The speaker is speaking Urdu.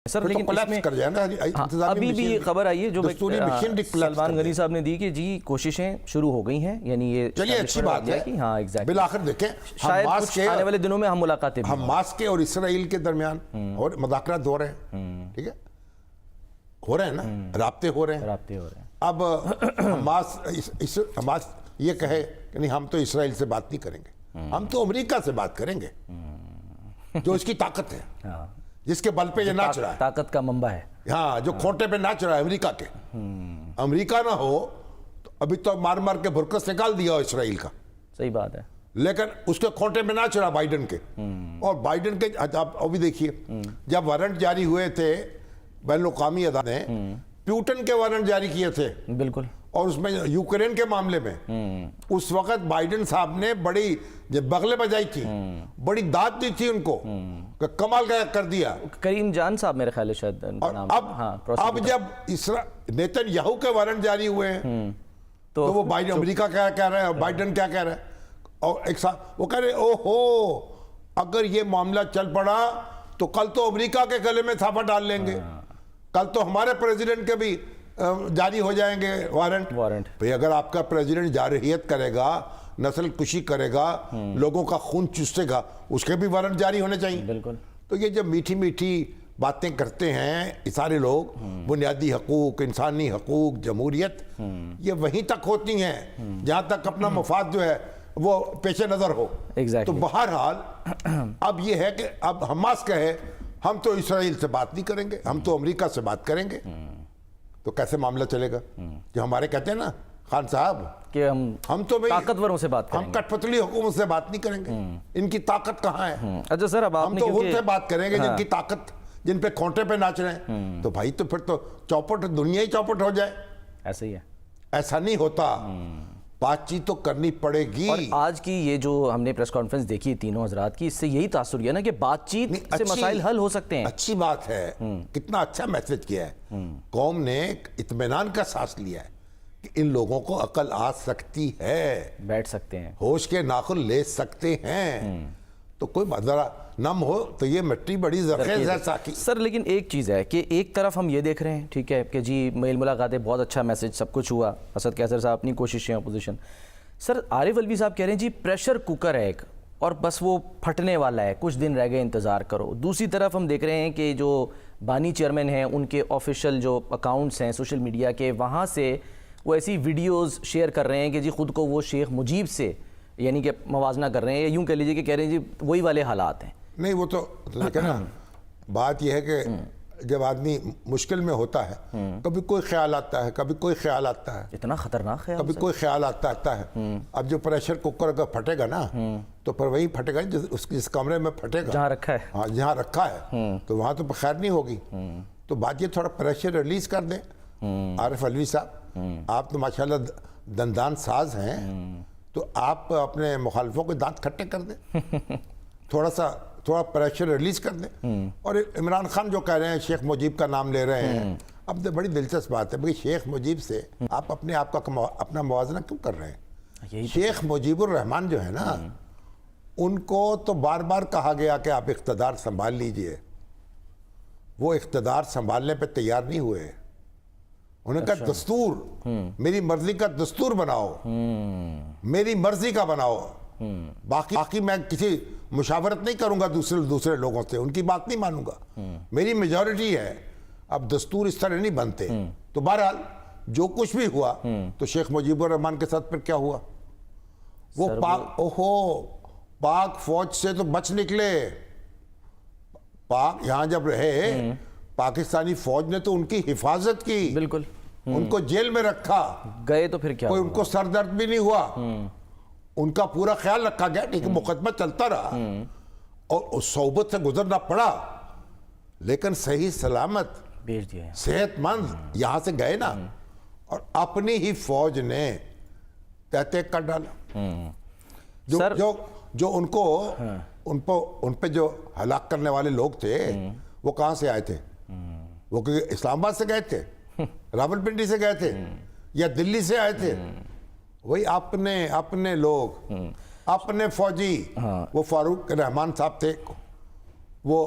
سر لیکن کر جائے نا ابھی بھی یہ خبر آئی ہے جو سلمان غنی صاحب نے دی کہ جی کوششیں شروع ہو گئی ہیں، یعنی یہ چلیے اچھی بات ہے کہ ہاں ایگزیکٹلی بالآخر دیکھیں شاید کچھ آنے والے دنوں میں ہم ملاقاتیں بھی حماس کے اور اسرائیل کے درمیان اور مذاکرات ہو رہے ہیں، ٹھیک ہے، ہو رہے ہیں نا، رابطے ہو رہے ہیں۔ اب حماس یہ کہے کہ نہیں ہم تو اسرائیل سے بات نہیں کریں گے، ہم تو امریکہ سے بات کریں گے جو اس کی طاقت ہے، جس کے بل پہ یہ ناچ رہا ہے، طاقت کا منبع ہے، ہاں جو کھوٹے پہ ناچ رہا ہے امریکہ کے۔ امریکہ نہ ہو تو ابھی تو مار مار کے بھرکس نکال دیا ہو اسرائیل کا، صحیح بات ہے، لیکن اس کے کھوٹے پہ ناچ رہا بائیڈن کے۔ اور بائیڈن کے آپ ابھی دیکھیے جب وارنٹ جاری ہوئے تھے بین الاقوامی عدالت نے پیوٹن کے وارنٹ جاری کیے تھے، بالکل، اور اس میں یوکرین کے معاملے میں اس وقت بائیڈن صاحب نے بڑی جب بغلیں بجائی تھی، بڑی داد دی تھی ان کو کہ کمال کر دیا۔ کریم جان صاحب میرے خیال ہے شاید اب جب نیتن یاہو کے وارنٹ جاری ہوئے ہیں تو وہ بائیڈن امریکہ کیا کہہ رہا ہے اور بائیڈن کیا کہہ رہا ہے، اور ایک ساتھ وہ کہہ رہے او ہو اگر یہ معاملہ چل پڑا تو کل تو امریکہ کے گلے میں تھاپا ڈال لیں گے، کل تو ہمارے پریزیڈنٹ کے بھی جاری ہو جائیں گے وارنٹ۔ بھئی اگر آپ کا پریزیڈنٹ جارحیت کرے گا، نسل کشی کرے گا، لوگوں کا خون چوسے گا، اس کے بھی وارنٹ جاری ہونے چاہیے۔ بالکل، تو یہ جب میٹھی میٹھی باتیں کرتے ہیں یہ سارے لوگ، بنیادی حقوق، انسانی حقوق، جمہوریت، یہ وہیں تک ہوتی ہیں جہاں تک اپنا مفاد جو ہے وہ پیش نظر ہو۔ تو بہرحال اب یہ ہے کہ اب حماس کہے ہم تو اسرائیل سے بات نہیں کریں گے، ہم تو امریکہ سے بات کریں گے، تو کیسے معاملہ چلے گا؟ جو ہمارے کہتے ہیں نا خان صاحب کہ ہم تو طاقتوروں سے بات کریں گے، ہم کٹ پتلی حکومت سے بات نہیں کریں گے، ان کی طاقت کہاں ہے؟ اچھا سر اب ہم تو ان سے بات کریں گے جن کی طاقت، جن پہ کھونٹے پہ ناچ رہے ہیں۔ تو بھائی تو پھر تو چوپٹ دنیا ہی چوپٹ ہو جائے۔ ایسا ہی ہے، ایسا نہیں ہوتا، بات چیت تو کرنی پڑے گی۔ اور آج کی یہ جو ہم نے پریس کانفرنس دیکھی تینوں حضرات کی، اس سے یہی تاثر ہے نا کہ بات چیت سے مسائل حل ہو سکتے ہیں۔ اچھی بات ہے، کتنا اچھا میسج کیا ہے، قوم نے اطمینان کا سانس لیا ہے کہ ان لوگوں کو عقل آ سکتی ہے، بیٹھ سکتے ہیں، ہوش کے ناخن لے سکتے ہیں۔ تو کوئی ذرا نم ہو تو یہ مٹی بڑی زرخیز ہے ساکی۔ سر لیکن ایک چیز ہے کہ ایک طرف ہم یہ دیکھ رہے ہیں ٹھیک ہے کہ جی میل ملاقاتیں بہت اچھا میسج سب کچھ ہوا، اسد قیصر صاحب اپنی کوششیں، اپوزیشن۔ سر عارف علوی صاحب کہہ رہے ہیں جی پریشر کوکر ہے ایک اور بس وہ پھٹنے والا ہے، کچھ دن رہ گئے انتظار کرو۔ دوسری طرف ہم دیکھ رہے ہیں کہ جو بانی چیئرمین ہیں ان کے آفیشیل جو اکاؤنٹس ہیں سوشل میڈیا کے، وہاں سے وہ ایسی ویڈیوز شیئر کر رہے ہیں کہ جی خود کو وہ شیخ مجیب سے یعنی کہ موازنہ کر رہے ہیں، یا یوں کہہ لیجیے کہ کہہ رہے ہیں جی وہی والے حالات ہیں۔ نہیں وہ تو لیکن بات یہ ہے کہ جب آدمی مشکل میں ہوتا ہے کبھی کوئی خیال آتا ہے، کبھی کوئی خیال آتا ہے، اتنا خطرناک خیال، کبھی کوئی خیال آتا ہے۔ اب جو پریشر کوکر اگر پھٹے گا نا تو پھر وہی پھٹے گا جس کمرے میں پھٹے گا، جہاں رکھا ہے، ہاں جہاں رکھا ہے، تو وہاں تو خیر نہیں ہوگی۔ تو بات یہ تھوڑا پریشر ریلیز کر دیں۔ عارف علوی صاحب آپ تو ماشاءاللہ دندان ساز ہیں، تو آپ اپنے مخالفوں کے دانت کھٹے کر دیں، تھوڑا پریشر ریلیز کر دیں۔ اور عمران خان جو کہہ رہے ہیں شیخ مجیب کا نام لے رہے ہیں، اب بڑی دلچسپ بات ہے بھئی شیخ مجیب سے آپ اپنے آپ کا اپنا موازنہ کیوں کر رہے ہیں؟ شیخ مجیب الرحمان جو ہے نا ان کو تو بار بار کہا گیا کہ آپ اقتدار سنبھال لیجئے، وہ اقتدار سنبھالنے پہ تیار نہیں ہوئے۔ انہوں نے کہا دستور، میری مرضی کا دستور بناؤ، میری مرضی کا بناؤ، باقی میں کسی مشاورت نہیں کروں گا دوسرے لوگوں سے، ان کی بات نہیں مانوں گا، میری میجورٹی ہے۔ اب دستور اس طرح نہیں بنتے۔ تو بہرحال جو کچھ بھی ہوا تو شیخ مجیب الرحمان کے ساتھ پھر کیا ہوا، وہ پاک فوج سے تو بچ نکلے، پاک یہاں جب رہے پاکستانی فوج نے تو ان کی حفاظت کی، بالکل ان کو جیل میں رکھا، گئے تو پھر کیا، کوئی ان کو سر درد بھی نہیں ہوا، ان کا پورا خیال رکھا گیا، لیکن مقدمہ چلتا رہا اور صحبت سے گزرنا پڑا، لیکن صحیح سلامت بھیج دیا، صحت مند یہاں سے گئے نا، اور اپنی ہی فوج نے تحتے کر ڈالا۔ جو ان پہ جو ہلاک کرنے والے لوگ تھے وہ کہاں سے آئے تھے؟ وہ اسلام آباد سے گئے تھے، راول پنڈی سے گئے تھے، یا دلی سے آئے تھے؟ وہی اپنے لوگ، اپنے فوجی۔ وہ فاروق رحمان صاحب تھے، وہ